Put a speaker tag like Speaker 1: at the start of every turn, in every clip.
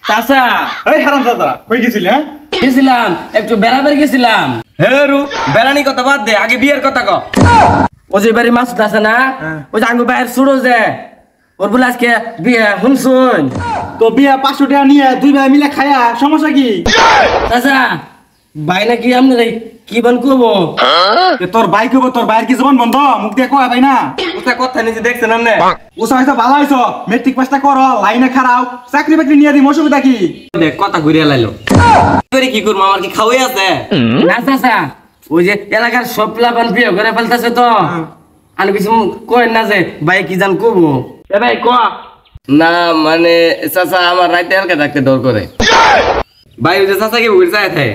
Speaker 1: চাচা
Speaker 2: এই হারাম দাদা কই গেছিলি? হ্যাঁ
Speaker 1: গেছিলাম একটু বেড়াবার গেছিলাম।
Speaker 3: হে রু বেড়ানি কথা বাদ দে, আগে বিয়ের কথা ক।
Speaker 1: ও যে বাড়ি মাছ আছে না, ওই যে আঙ্গু বাইরের ছুড়ো যে ওর বলে আজকে বিয়ে শুনছুন।
Speaker 2: তো বিয়া 500 টাকা নিয়ে দুই ভাই মিলে খায়া সমস্যা কি?
Speaker 1: চাচা ভাই নাকি আপনার কি বান করবো?
Speaker 2: তোর ভাই কইব তোর ভাইয়ের কি জীবন বন্ধ মুখ দিয়ে কয় ভাই না?
Speaker 3: ওটা কথা নিচে দেখছেন আপনি?
Speaker 2: ওসা হয়তো ভালো হইছো, মেট্রিক পাসটা করো, লাইনে খারাও, চাকরি বাকরি নিয়ে দিই, অসুবিধা কি?
Speaker 3: দেখ কথা ঘুরিয়ে লাইলো করে কি করবো, আমার কি খাওয়াই আছে?
Speaker 1: না চাচা ওই যে এলাকার সব প্লাবান বিয়ে করে ফেলতেছে তো আমি কিছু কই না যে ভাই কি জান করবো। এ ভাই ক
Speaker 3: না মানে চাচা আমার রাইতে এলাকা থাকতে ডর করে। ভাই ওই যে চাচাকে বুঝে যায় থাকে।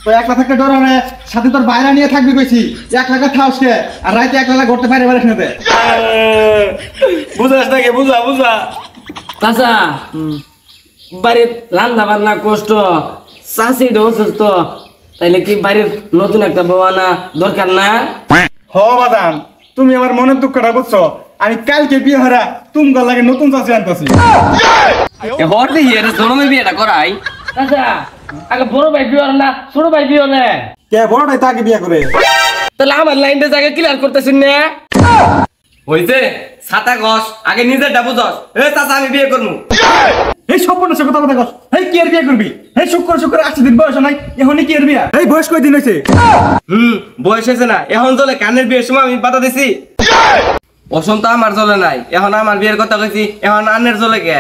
Speaker 2: তো একলা থাকতে ডর হবে, সাথে তোর বাইরে নিয়ে থাকবি কইছি, এক লাখা থাকস কে আর রাইতে একলা ঘরতে বাইরে বাইরে শুনেতে
Speaker 3: বুঝাস নাকি? বুঝা বুঝা
Speaker 1: চাচা বাড়ির রান্না বান্না কষ্ট, চাষি অসুস্থ, তাইলে কি বাড়ির নতুন একটা বউ আনা দরকার না?
Speaker 2: হ বাদান, তুমি আমার মনের দুঃখটা বুঝছো, আমি কালকে বিয়ে হারা তুমি লাগে নতুন চাষি আনতেছি।
Speaker 3: হর দেখি এটা জনমের বিয়েটা করাই।
Speaker 1: চাচা আগে বড় ভাই বিয়ে না ছোট ভাই বিয়ে না,
Speaker 2: কে বড়টাই তাকে বিয়ে করে?
Speaker 1: তাহলে আমার লাইনটা জায়গায় ক্লিয়ার করতেছেন না?
Speaker 3: হইছে ছাতা গস আগে নিজেরটা বুঝস। এ চাচা আমি বিয়ে করবো।
Speaker 2: এই সম্পূর্ণ সে কথা কস, এই কি এর বিয়ে করবি? এই শুক্র 8 দিন বয়স নাই, এখনই কি এর বিয়ে? এই বয়স কয় দিন হইছে?
Speaker 3: বয়স হয়েছে না, এখন চলে কানের বিয়ের সময় আমি বাধা দিছি। বসন্ত আমার চলে নাই, এখন আমার বিয়ের কথা কইছি, এখন আনের চলে কে?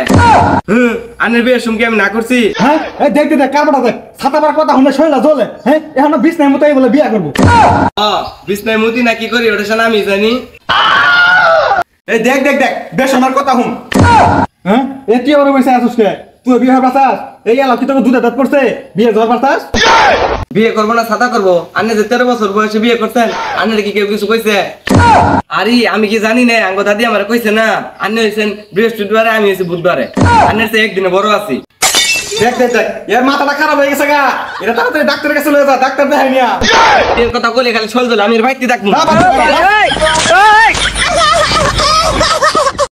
Speaker 3: আনের বিয়ের সময় আমি না করছি।
Speaker 2: হ্যাঁ এই দেখ দেখ কারবাটা দেখ, ছাতাবার কথা শুনে শরীরটা জ্বলে। হ্যাঁ এখন বিছনার মতো এই বলে বিয়ে করবো।
Speaker 3: বিষ্ণায় মুতি না কি করি ওটা শোনা আমি জানি।
Speaker 2: এই দেখ দেখ দেখ বেশ আমার কথা শুন। হ্যাঁ এ তুই ওর বসে আসুস কে? তুই বিয়ে হবার চাস? এই এলাকা কি তোকে দুধে দাঁত পড়ছে, বিয়ে হবার চাস?
Speaker 3: বিয়ে করবো না ছাতা করবো? আন্নে যে 13 বছর বয়সে বিয়ে করছেন, আন্নের কি কেউ কিছু কইছে? আরে আমি কি জানি না, আঙ্গ দাদি আমার কইছে না, আন্নে হয়েছেন বৃহস্পতিবারে, আমি হয়েছি বুধবারে, আন্নের সে একদিনে বড় আছি।
Speaker 2: দেখ দেখ দেখ এর মাথাটা খারাপ হয়ে গেছে গা, এটা তাড়াতাড়ি ডাক্তারের কাছে লয়ে যা, ডাক্তার দেখাই নিয়া।
Speaker 3: এর কথা বলে খালি চল চল আমি এর ভাইতে দেখবো।
Speaker 2: না, বাবা, বাবা, বাবা।